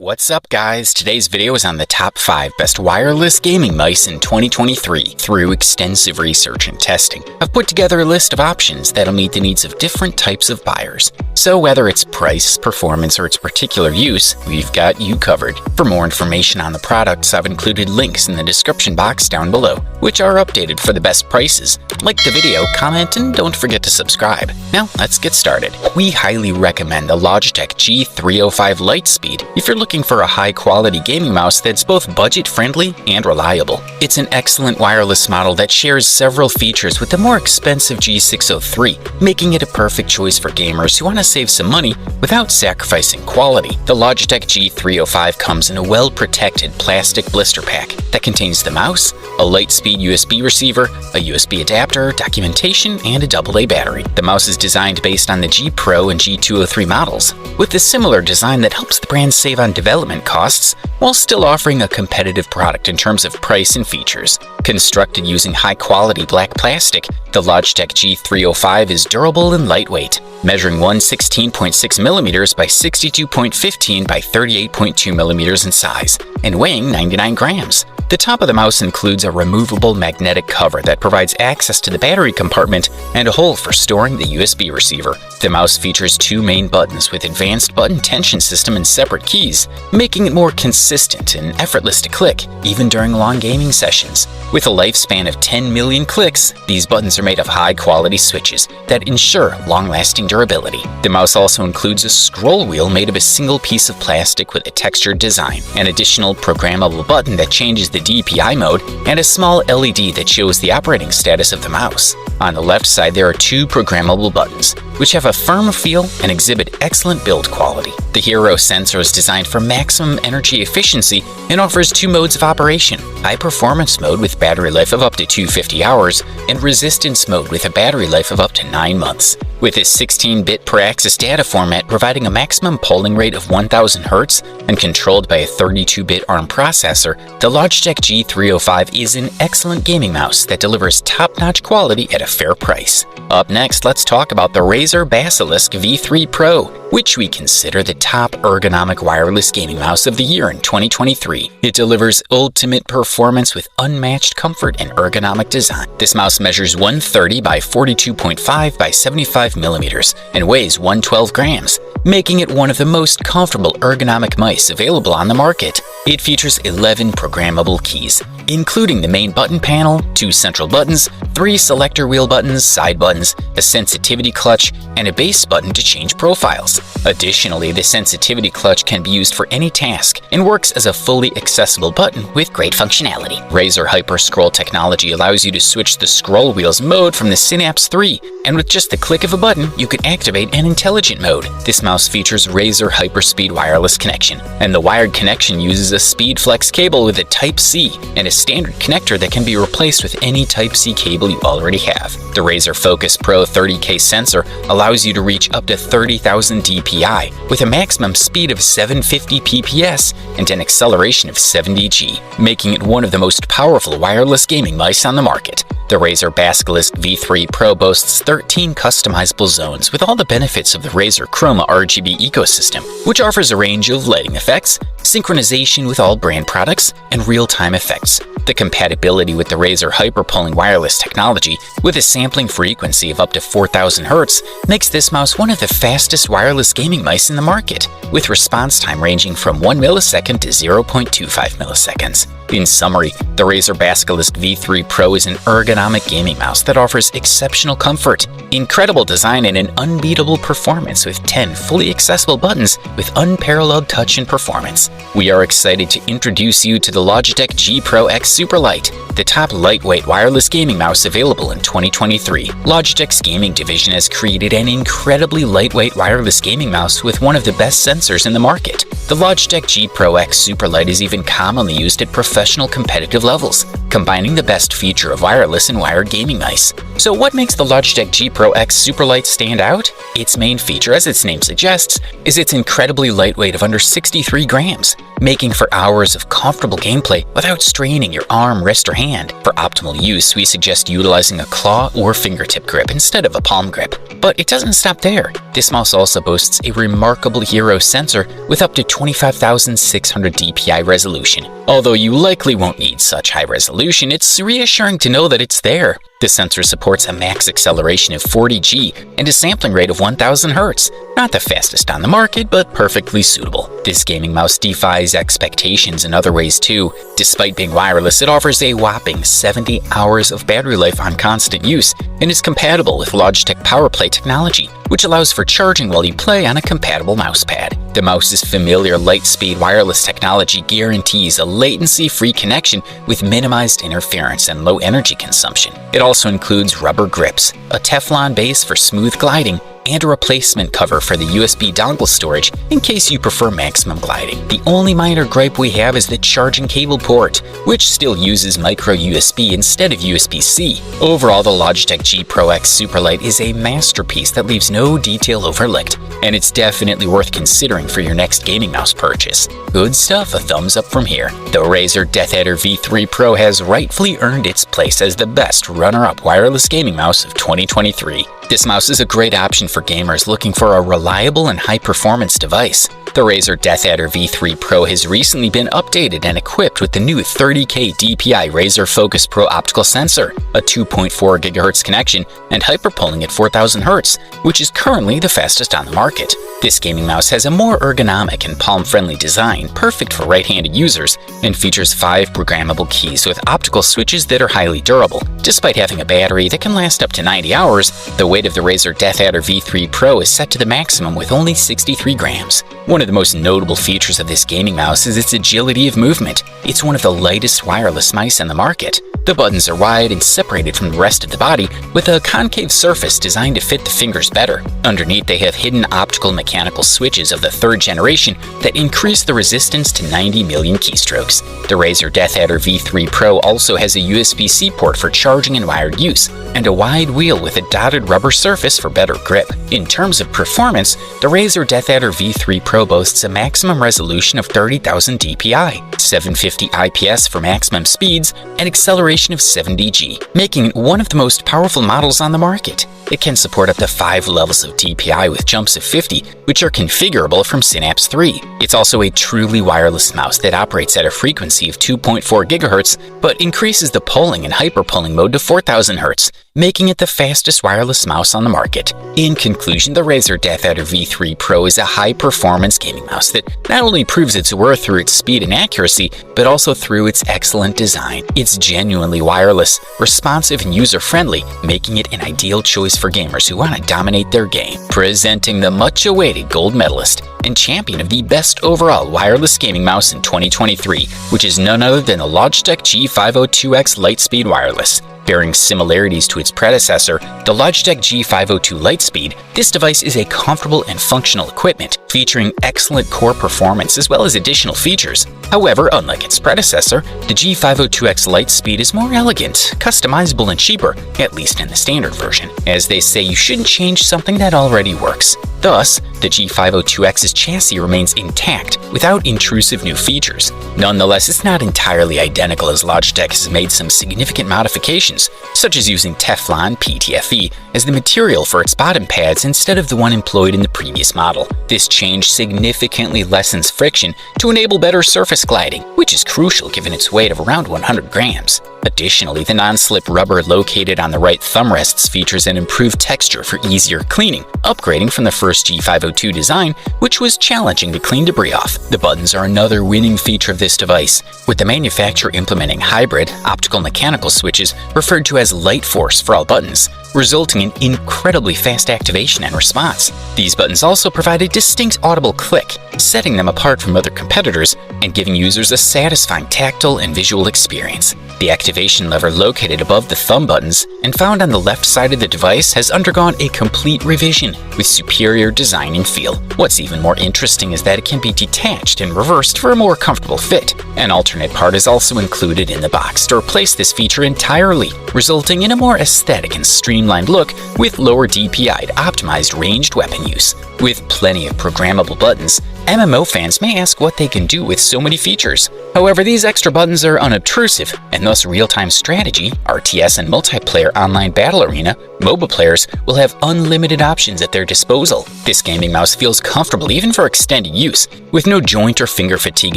What's up guys, today's video is on the top 5 best wireless gaming mice in 2023. Through extensive research and testing, I've put together a list of options that'll meet the needs of different types of buyers. So whether it's price, performance, or its particular use, we've got you covered. For more information on the products, I've included links in the description box down below, which are updated for the best prices. Like the video, comment, and don't forget to subscribe. Now let's get started. We highly recommend the Logitech G305 Lightspeed if you're looking for a high-quality gaming mouse that's both budget-friendly and reliable. It's an excellent wireless model that shares several features with the more expensive G603, making it a perfect choice for gamers who want to save some money without sacrificing quality. The Logitech G305 comes in a well-protected plastic blister pack that contains the mouse, a Lightspeed USB receiver, a USB adapter, documentation, and a AA battery. The mouse is designed based on the G Pro and G203 models, with a similar design that helps the brand save on development costs while still offering a competitive product in terms of price and features. Constructed using high-quality black plastic, the Logitech G305 is durable and lightweight, measuring 116.6mm by 62.15 by 38.2mm in size and weighing 99 grams. The top of the mouse includes a removable magnetic cover that provides access to the battery compartment and a hole for storing the USB receiver. The mouse features 2 main buttons with advanced button tension system and separate keys, making it more consistent and effortless to click, even during long gaming sessions. With a lifespan of 10 million clicks, these buttons are made of high-quality switches that ensure long-lasting durability. The mouse also includes a scroll wheel made of a single piece of plastic with a textured design, an additional programmable button that changes the DPI mode, and a small LED that shows the operating status of the mouse. On the left side, there are 2 programmable buttons, which have a firm feel and exhibit excellent build quality. The Hero sensor is designed for maximum energy efficiency and offers 2 modes of operation: high-performance mode with battery life of up to 250 hours and resistance mode with a battery life of up to 9 months. With its 16-bit per-axis data format providing a maximum polling rate of 1000 Hz and controlled by a 32-bit ARM processor, the Logitech G305 is an excellent gaming mouse that delivers top-notch quality at a fair price. Up next, let's talk about the Razer Basilisk V3 Pro, which we consider the top ergonomic wireless gaming mouse of the year in 2023. It delivers ultimate performance with unmatched comfort and ergonomic design. This mouse measures 130 by 42.5 by 75mm and weighs 112 grams, making it one of the most comfortable ergonomic mice available on the market. It features 11 programmable keys, including the main button panel, 2 central buttons, 3 selector wheel buttons, side buttons, a sensitivity clutch, and a base button to change profiles. Additionally, the sensitivity clutch can be used for any task and works as a fully accessible button with great functionality. Razer Hyper Scroll technology allows you to switch the scroll wheel's mode from the Synapse 3, and with just the click of a button, you can activate an intelligent mode. This mouse features Razer Hyperspeed wireless connection, and the wired connection uses a SpeedFlex cable with a Type-C and a standard connector that can be replaced with any Type-C cable you already have. The Razer Focus Pro 30K sensor allows you to reach up to 30,000 DPI with a maximum speed of 750 PPS and an acceleration of 70 G, making it one of the most powerful wireless gaming mice on the market. The Razer Basilisk V3 Pro boasts 13 customizable zones with all the benefits of the Razer Chroma RGB ecosystem, which offers a range of lighting effects, synchronization with all brand products, and real-time effects. The compatibility with the Razer Hyperpulling wireless technology with a sampling frequency of up to 4000 Hz makes this mouse one of the fastest wireless gaming mice in the market, with response time ranging from 1 millisecond to 0.25 milliseconds. In summary, the Razer Basilisk V3 Pro is an ergonomic gaming mouse that offers exceptional comfort, incredible design, and an unbeatable performance with 10 fully accessible buttons with unparalleled touch and performance. We are excited to introduce you to the Logitech G Pro X Superlight, the top lightweight wireless gaming mouse available in 2023. Logitech's gaming division has created an incredibly lightweight wireless gaming mouse with one of the best sensors in the market. The Logitech G Pro X Superlight is even commonly used at professional competitive levels, combining the best feature of wireless and wired gaming mice. So what makes the Logitech G Pro X Superlight stand out? Its main feature, as its name suggests, is its incredibly lightweight of under 63 grams, making for hours of comfortable gameplay without straining your arm, wrist, or hand. For optimal use, we suggest utilizing a claw or fingertip grip instead of a palm grip. But it doesn't stop there. This mouse also boasts a remarkable Hero sensor with up to 25,600 dpi resolution. Although you likely won't need such high resolution, it's reassuring to know that it's there. The sensor supports a max acceleration of 40 G and a sampling rate of 1000 Hz. Not the fastest on the market, but perfectly suitable. This gaming mouse defies expectations in other ways too. Despite being wireless, it offers a whopping 70 hours of battery life on constant use and is compatible with Logitech PowerPlay technology, which allows for charging while you play on a compatible mousepad. The mouse's familiar light-speed wireless technology guarantees a latency-free connection with minimized interference and low energy consumption. It also includes rubber grips, a Teflon base for smooth gliding, and a replacement cover for the USB dongle storage in case you prefer maximum gliding. The only minor gripe we have is the charging cable port, which still uses micro USB instead of USB-C. Overall, the Logitech G Pro X Superlight is a masterpiece that leaves no detail overlooked, and it's definitely worth considering for your next gaming mouse purchase. Good stuff, a thumbs up from here. The Razer DeathAdder V3 Pro has rightfully earned its place as the best runner-up wireless gaming mouse of 2023. This mouse is a great option for gamers looking for a reliable and high-performance device. The Razer DeathAdder V3 Pro has recently been updated and equipped with the new 30K DPI Razer Focus Pro optical sensor, a 2.4 GHz connection, and hyperpolling at 4000 Hz, which is currently the fastest on the market. This gaming mouse has a more ergonomic and palm-friendly design, perfect for right-handed users, and features 5 programmable keys with optical switches that are highly durable. Despite having a battery that can last up to 90 hours, the weight of the Razer DeathAdder V3 Pro is set to the maximum with only 63 grams. One of the most notable features of this gaming mouse is its agility of movement. It's one of the lightest wireless mice on the market. The buttons are wide and separated from the rest of the body with a concave surface designed to fit the fingers better. Underneath, they have hidden optical mechanical switches of the 3rd generation that increase the resistance to 90 million keystrokes. The Razer DeathAdder V3 Pro also has a USB-C port for charging and wired use, and a wide wheel with a dotted rubber surface for better grip. In terms of performance, the Razer DeathAdder V3 Pro boasts a maximum resolution of 30,000 dpi, 750 IPS for maximum speeds, and acceleration of 70 G, making it one of the most powerful models on the market. It can support up to 5 levels of DPI with jumps of 50, which are configurable from Synapse 3. It's also a truly wireless mouse that operates at a frequency of 2.4 GHz, but increases the polling and hyperpolling mode to 4000 Hz, making it the fastest wireless mouse on the market. In conclusion, the Razer DeathAdder V3 Pro is a high-performance gaming mouse that not only proves its worth through its speed and accuracy, but also through its excellent design. It's genuinely wireless, responsive, and user-friendly, making it an ideal choice for gamers who want to dominate their game. Presenting the much-awaited gold medalist and champion of the best overall wireless gaming mouse in 2023, which is none other than the Logitech G502X Lightspeed Wireless. Bearing similarities to its predecessor, the Logitech G502 Lightspeed, this device is a comfortable and functional equipment, featuring excellent core performance as well as additional features. However, unlike its predecessor, the G502X Lightspeed is more elegant, customizable, and cheaper, at least in the standard version. As they say, you shouldn't change something that already works. Thus, the G502X's chassis remains intact without intrusive new features. Nonetheless, it's not entirely identical as Logitech has made some significant modifications, such as using Teflon PTFE as the material for its bottom pads instead of the one employed in the previous model. This change significantly lessens friction to enable better surface gliding, which is crucial given its weight of around 100 grams. Additionally, the non-slip rubber located on the right thumb rests features an improved texture for easier cleaning, upgrading from the first G502 design, which was challenging to clean debris off. The buttons are another winning feature of this device, with the manufacturer implementing hybrid optical mechanical switches referred to as light force for all buttons, resulting in incredibly fast activation and response. These buttons also provide a distinct audible click, setting them apart from other competitors and giving users a satisfying tactile and visual experience. The activation activation lever located above the thumb buttons and found on the left side of the device has undergone a complete revision with superior design and feel. What's even more interesting is that it can be detached and reversed for a more comfortable fit. An alternate part is also included in the box to replace this feature entirely, resulting in a more aesthetic and streamlined look with lower DPI to optimized ranged weapon use. With plenty of programmable buttons, MMO fans may ask what they can do with so many features. However, these extra buttons are unobtrusive, and thus real-time strategy, RTS, and multiplayer online battle arena, MOBA players will have unlimited options at their disposal. This gaming mouse feels comfortable even for extended use, with no joint or finger fatigue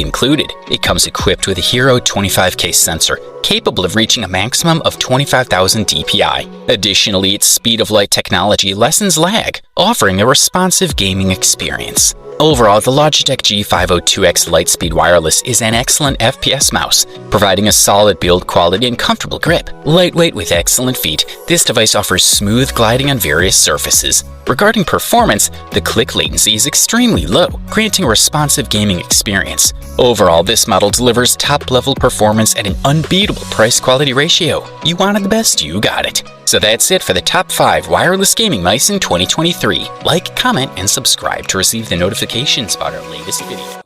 included. It comes equipped with a Hero 25K sensor, capable of reaching a maximum of 25,000 DPI. Additionally, its speed of light technology lessens lag, offering a responsive gaming experience. Overall, the Logitech G502X Lightspeed Wireless is an excellent FPS mouse, providing a solid build quality and comfortable grip. Lightweight with excellent feet, this device offers smooth gliding on various surfaces. Regarding performance, the click latency is extremely low, granting a responsive gaming experience. Overall, this model delivers top-level performance at an unbeatable price-quality ratio. You wanted the best, you got it. So that's it for the top 5 wireless gaming mice in 2023. Like, comment, and subscribe to receive the notifications about our latest video.